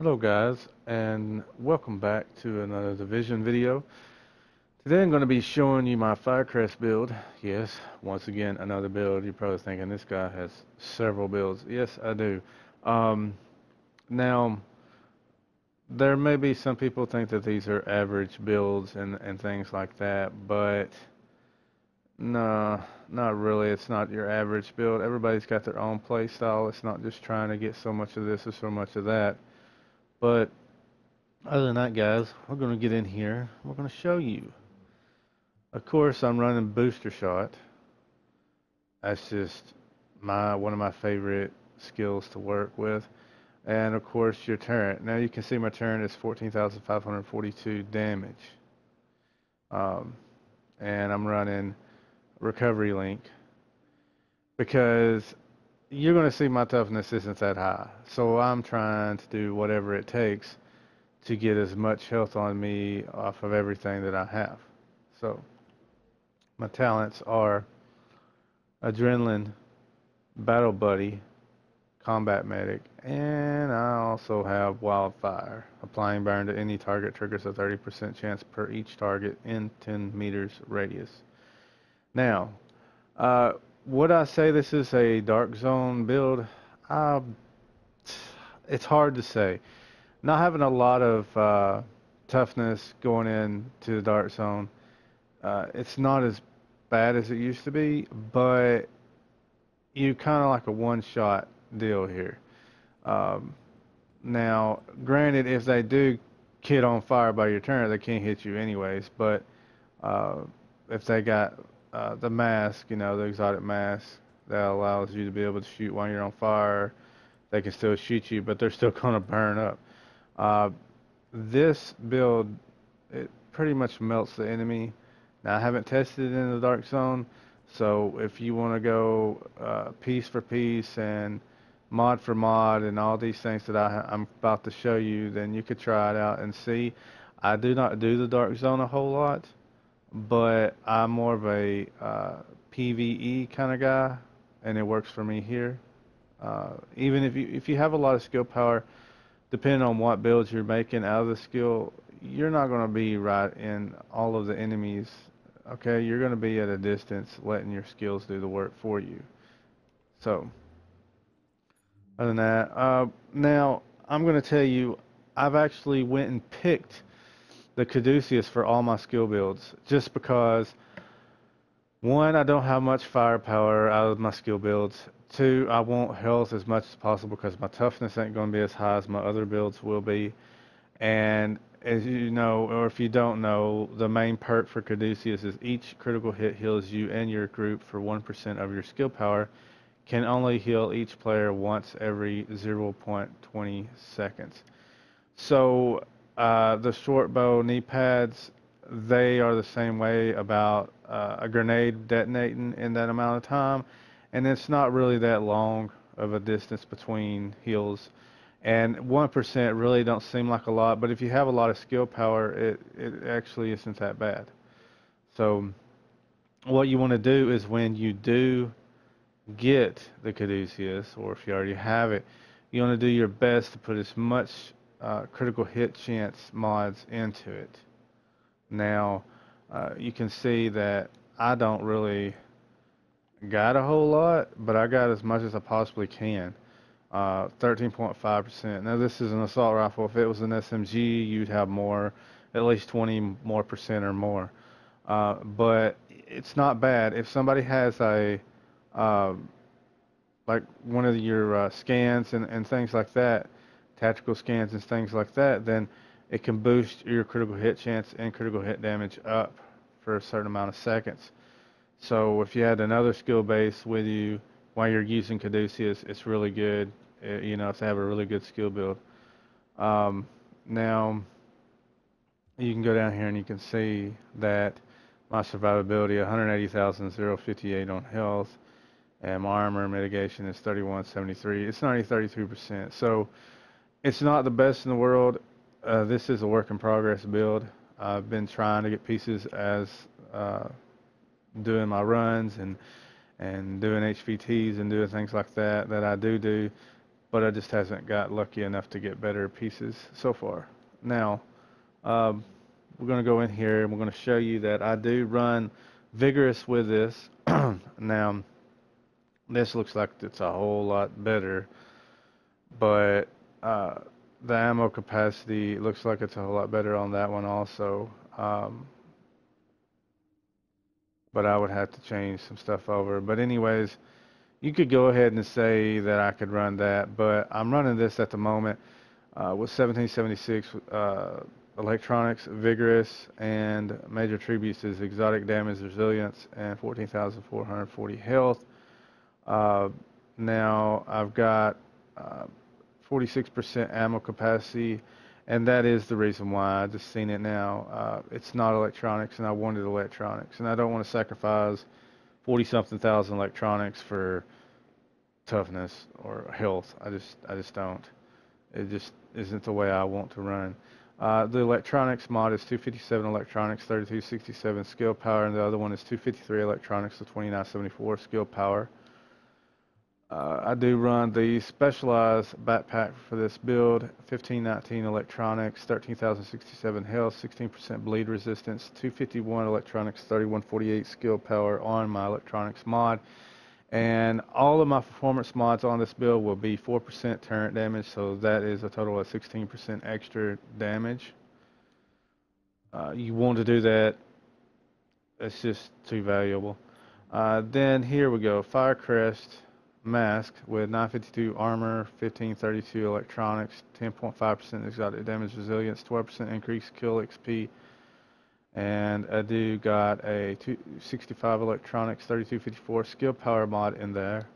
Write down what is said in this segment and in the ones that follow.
Hello guys, and welcome back to another Division video. Today I'm going to be showing you my Firecrest build. Yes, once again another build. You're probably thinking this guy has several builds. Yes, I do. Now, there may be some people think that these are average builds and things like that, but no, not really. It's not your average build. Everybody's got their own play style. It's not just trying to get so much of this or so much of that. But other than that, guys, we're going to get in here. We're going to show you. Of course, I'm running booster shot. That's just one of my favorite skills to work with. And of course, your turret. Now you can see my turret is 14,542 damage. And I'm running recovery link because you're going to see my toughness isn't that high. So I'm trying to do whatever it takes to get as much health on me off of everything that I have. So my talents are Adrenaline, Battle Buddy, Combat Medic, and I also have Wildfire. Applying burn to any target triggers a 30% chance per each target in 10 meters radius. Now, would I say this is a Dark Zone build? It's hard to say. Not having a lot of toughness going into the Dark Zone, it's not as bad as it used to be, but you kind of like a one-shot deal here. Now, granted, if they do get on fire by your turn, they can't hit you anyways, but if they got the mask, you know, the exotic mask that allows you to be able to shoot while you're on fire, they can still shoot you, but they're still going to burn up. This build, it pretty much melts the enemy. Now, I haven't tested it in the Dark Zone, so if you want to go piece for piece and mod for mod and all these things that I'm about to show you, then you could try it out and see. I do not do the Dark Zone a whole lot, but I'm more of a PvE kind of guy, and it works for me here. Even if you have a lot of skill power, depending on what builds you're making out of the skill, you're not going to be right in all of the enemies. Okay, you're going to be at a distance, letting your skills do the work for you. So, other than that, now I'm going to tell you, I've actually went and picked the Caduceus for all my skill builds, just because, one, I don't have much firepower out of my skill builds. Two, I want health as much as possible because my toughness ain't going to be as high as my other builds will be. And as you know, or if you don't know, the main perk for Caduceus is each critical hit heals you and your group for 1% of your skill power. Can only heal each player once every 0.20 seconds. So the short bow knee pads, they are the same way, about a grenade detonating in that amount of time, and it's not really that long of a distance between heals, and 1% really don't seem like a lot, but if you have a lot of skill power, it actually isn't that bad. So what you want to do is, when you do get the Caduceus, or if you already have it, you want to do your best to put as much critical hit chance mods into it. Now, you can see that I don't really got a whole lot, but I got as much as I possibly can. 13.5%. Now, this is an assault rifle. If it was an SMG, you'd have more, at least 20 more percent or more. But it's not bad. If somebody has a like one of your scans and things like that, tactical scans and things like that, then it can boost your critical hit chance and critical hit damage up for a certain amount of seconds. So if you had another skill base with you while you're using Caduceus, it's really good, you know, if they have a really good skill build. Now, you can go down here and you can see that my survivability, 180,058 on health, and my armor mitigation is 3173. It's only 33%. So it's not the best in the world. This is a work in progress build. I've been trying to get pieces as doing my runs and doing HVTs and doing things like that I do. but I just hasn't got lucky enough to get better pieces so far. Now, um, we're going to go in here and we're going to show you that I do run vigorous with this. Now, this looks like it's a whole lot better, but the ammo capacity looks like it's a whole lot better on that one also. But I would have to change some stuff over. But anyways, you could go ahead and say that I could run that, but I'm running this at the moment with 1776 electronics, vigorous, and major attributes is exotic damage, resilience, and 14,440 health. Now I've got 46% ammo capacity, and that is the reason why. I just seen it now. It's not electronics, and I wanted electronics, and I don't want to sacrifice 40-something thousand electronics for toughness or health. I just don't. It just isn't the way I want to run. The electronics mod is 257 electronics, 3267 skill power, and the other one is 253 electronics, so 2974 skill power. I do run the specialized backpack for this build, 1519 electronics, 13,067 health, 16% bleed resistance, 251 electronics, 3148 skill power on my electronics mod. And all of my performance mods on this build will be 4% turret damage, so that is a total of 16% extra damage. You want to do that, it's just too valuable. Then here we go, Firecrest mask with 952 armor, 1532 electronics, 10.5% exotic damage resilience, 12% increased kill XP, and I do got a 265 electronics, 3254 skill power mod in there.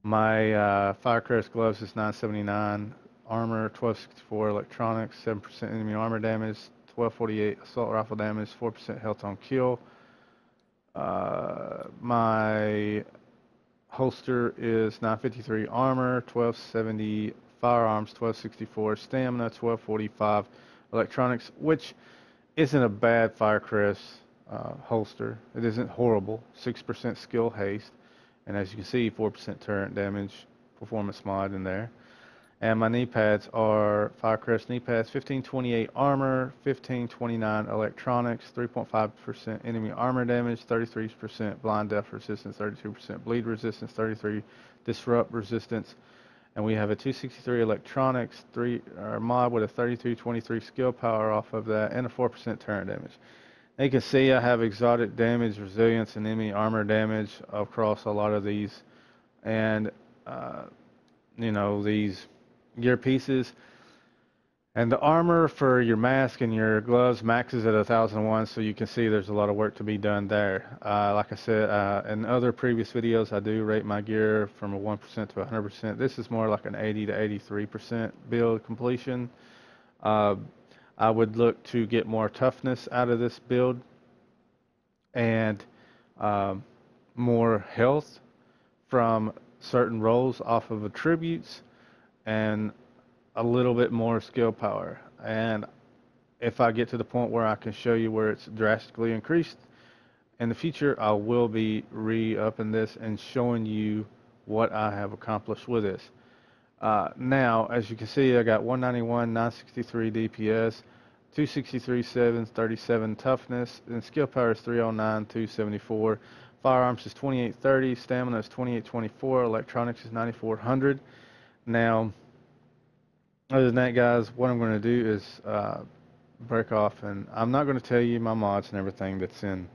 My Firecrest gloves is 979 armor, 1264 electronics, 7% enemy armor damage, 1248 assault rifle damage, 4% health on kill. My holster is 953 armor, 1270 firearms, 1264 stamina, 1245 electronics, which isn't a bad Firecrest holster. It isn't horrible. 6% skill haste, and as you can see, 4% turret damage performance mod in there. And my knee pads are Firecrest knee pads, 1528 armor, 1529 electronics, 3.5% enemy armor damage, 33% blind death resistance, 32% bleed resistance, 33 disrupt resistance. And we have a 263 electronics mod with a 3223 skill power off of that, and a 4% turret damage. Now you can see I have exotic damage, resilience, and enemy armor damage across a lot of these. And you know, these gear pieces, and the armor for your mask and your gloves maxes at 1001, so you can see there's a lot of work to be done there. Like I said in other previous videos, I do rate my gear from a 1% to 100%. This is more like an 80 to 83% build completion. I would look to get more toughness out of this build, and more health from certain rolls off of attributes, and a little bit more skill power. And if I get to the point where I can show you where it's drastically increased in the future, I will be re-upping this and showing you what I have accomplished with this. Now, as you can see, I got 191, 963 DPS, 263 737 toughness, and skill power is 309, 274. Firearms is 2830, stamina is 2824, electronics is 9400. Now, other than that, guys, what I'm going to do is break off, and I'm not going to tell you my mods and everything that's in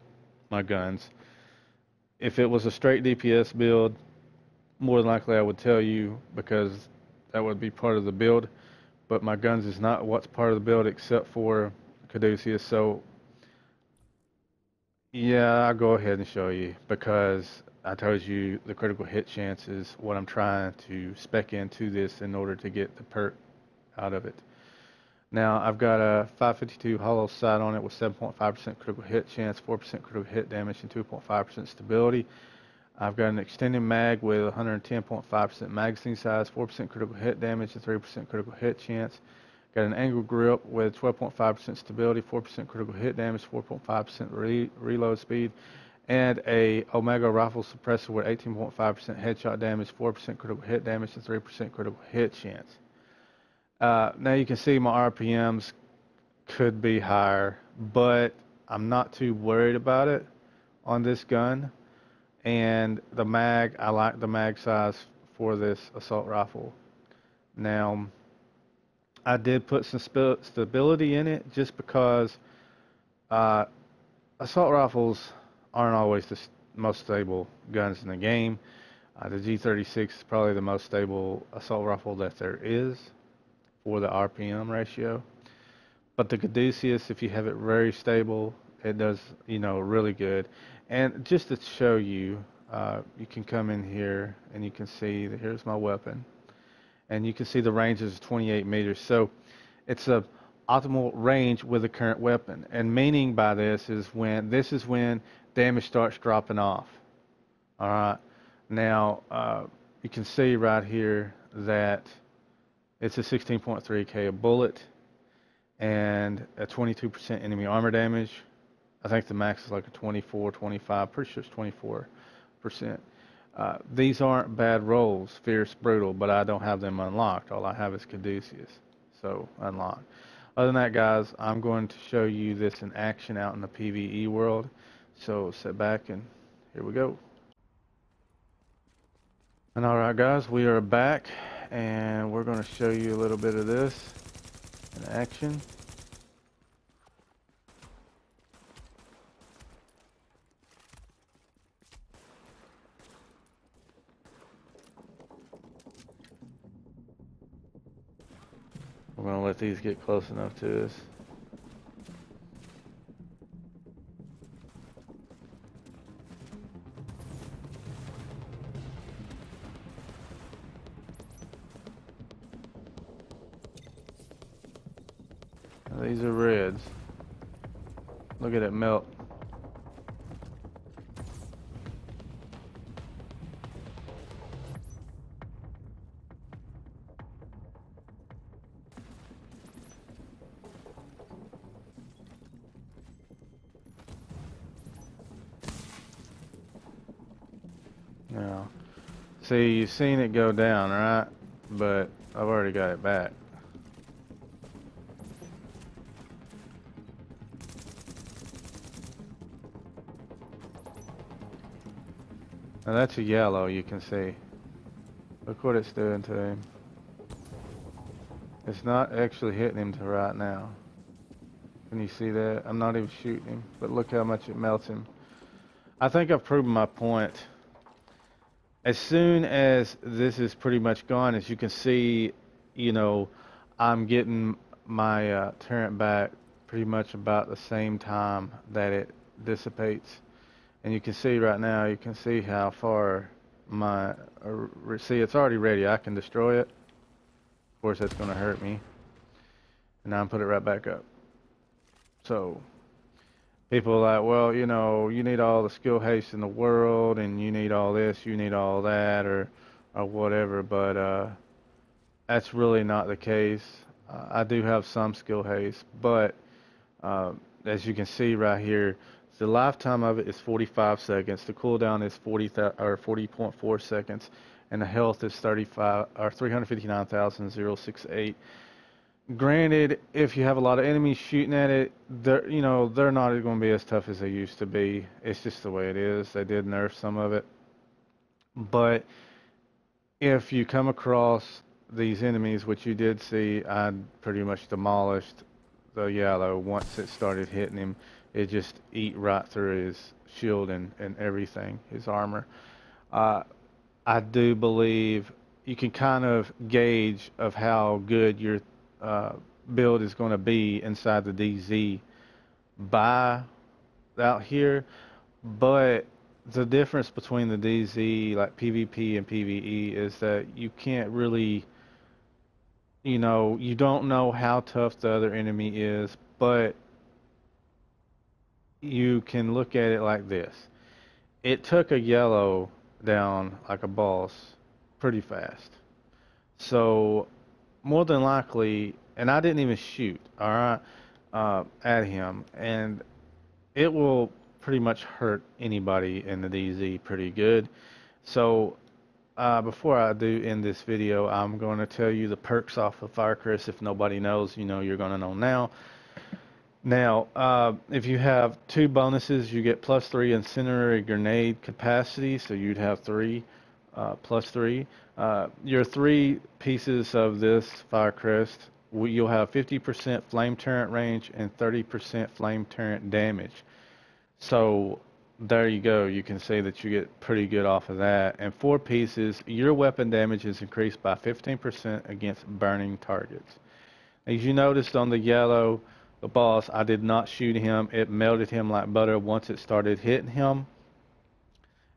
my guns. If it was a straight DPS build, more than likely I would tell you, because that would be part of the build. But my guns is not what's part of the build, except for Caduceus. So yeah, I'll go ahead and show you, because I told you the critical hit chance is what I'm trying to spec into this in order to get the perk out of it. Now, I've got a 552 hollow sight on it with 7.5% critical hit chance, 4% critical hit damage, and 2.5% stability. I've got an extended mag with 110.5% magazine size, 4% critical hit damage, and 3% critical hit chance. Got an angle grip with 12.5% stability, 4% critical hit damage, 4.5% reload speed, and a Omega rifle suppressor with 18.5% headshot damage, 4% critical hit damage, and 3% critical hit chance. Now you can see my RPMs could be higher, but I'm not too worried about it on this gun. And the mag, I like the mag size for this assault rifle. Now, I did put some stability in it just because assault rifles aren't always the most stable guns in the game. The G36 is probably the most stable assault rifle that there is for the RPM ratio. But the Caduceus, if you have it very stable, it does, really good. And just to show you, you can come in here and you can see that here's my weapon. And you can see the range is 28 meters. So it's a optimal range with the current weapon. And meaning by this is when damage starts dropping off. All right. Now you can see right here that it's a 16.3K a bullet and a 22% enemy armor damage. I think the max is like a 24, 25. Pretty sure it's 24%. These aren't bad rolls, fierce, brutal, but I don't have them unlocked. All I have is Caduceus, so unlocked. Other than that, guys, I'm going to show you this in action out in the PvE world. So sit back and here we go. And all right, guys, we are back, and we're going to show you a little bit of this in action. We're going to let these get close enough to us. Now these are reds. Look at it melt. Now, see, you've seen it go down, right? But I've already got it back. Now that's a yellow, you can see. Look what it's doing to him. It's not actually hitting him to right now. Can you see that? I'm not even shooting him, but look how much it melts him. I think I've proven my point. As soon as this is pretty much gone, as you can see, I'm getting my turret back pretty much about the same time that it dissipates. And you can see right now, you can see how far see, it's already ready. I can destroy it. Of course, that's going to hurt me. And now I'm put it right back up. So people are like, well, you need all the skill haste in the world, and you need all this, you need all that, or whatever, but that's really not the case. I do have some skill haste, but as you can see right here, the lifetime of it is 45 seconds. The cooldown is 40.4 seconds, and the health is 359,068. Granted, if you have a lot of enemies shooting at it, they're not going to be as tough as they used to be. It's just the way it is. They did nerf some of it. But if you come across these enemies, which you did see, I pretty much demolished the yellow. Once it started hitting him, it just eat right through his shield and everything, his armor. I do believe you can kind of gauge of how good your build is going to be inside the DZ by out here, but the difference between the DZ, like PvP and PvE, is that you can't really, you don't know how tough the other enemy is, but you can look at it like this. It took a yellow down like a boss pretty fast. So more than likely, and I didn't even shoot, all right, at him, and it will pretty much hurt anybody in the DZ pretty good. So before I do end this video, I'm going to tell you the perks off of Firecrest. If nobody knows, you know, you're going to know now. Now, if you have 2 bonuses, you get +3 incendiary grenade capacity, so you'd have 3 +3. Your 3 pieces of this Firecrest, you'll have 50% flame turret range and 30% flame turret damage. So there you go. You can say that you get pretty good off of that. And 4 pieces, your weapon damage is increased by 15% against burning targets. As you noticed on the yellow, the boss, I did not shoot him. It melted him like butter once it started hitting him.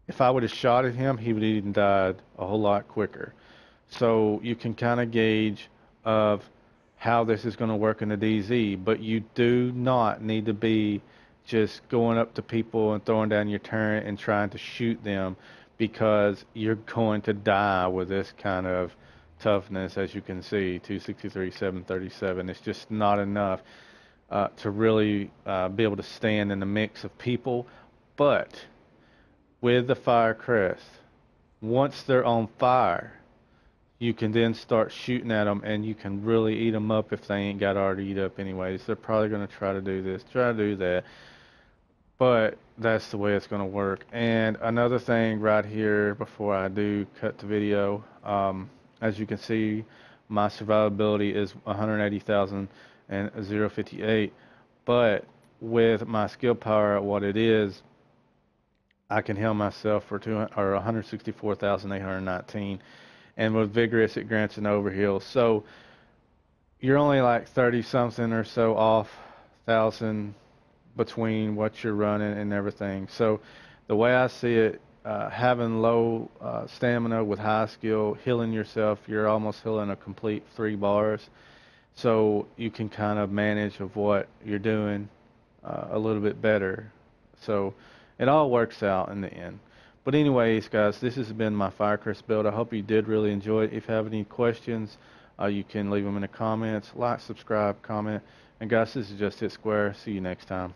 If I would have shot at him, he would have even died a whole lot quicker. So you can kind of gauge of how this is going to work in the DZ, but you do not need to be just going up to people and throwing down your turret and trying to shoot them, because you're going to die with this kind of toughness. As you can see, 263, 737, it's just not enough to really be able to stand in the mix of people. But with the Firecrest, once they're on fire, you can then start shooting at them, and you can really eat them up if they ain't got already eat up anyways. They're probably going to try to do this, try to do that, but that's the way it's going to work. And another thing right here before I do cut the video, as you can see, my survivability is 180,000 and 058, but with my skill power at what it is, I can heal myself for 164,819, and with vigorous it grants an overheal. So you're only like 30 something or so off thousand between what you're running and everything. So the way I see it, having low stamina with high skill, healing yourself, you're almost healing a complete 3 bars. So you can kind of manage of what you're doing a little bit better. So it all works out in the end. But anyways, guys, this has been my Firecrest build. I hope you did really enjoy it. If you have any questions, you can leave them in the comments. Like, subscribe, comment. And guys, this is JustHitSquare. See you next time.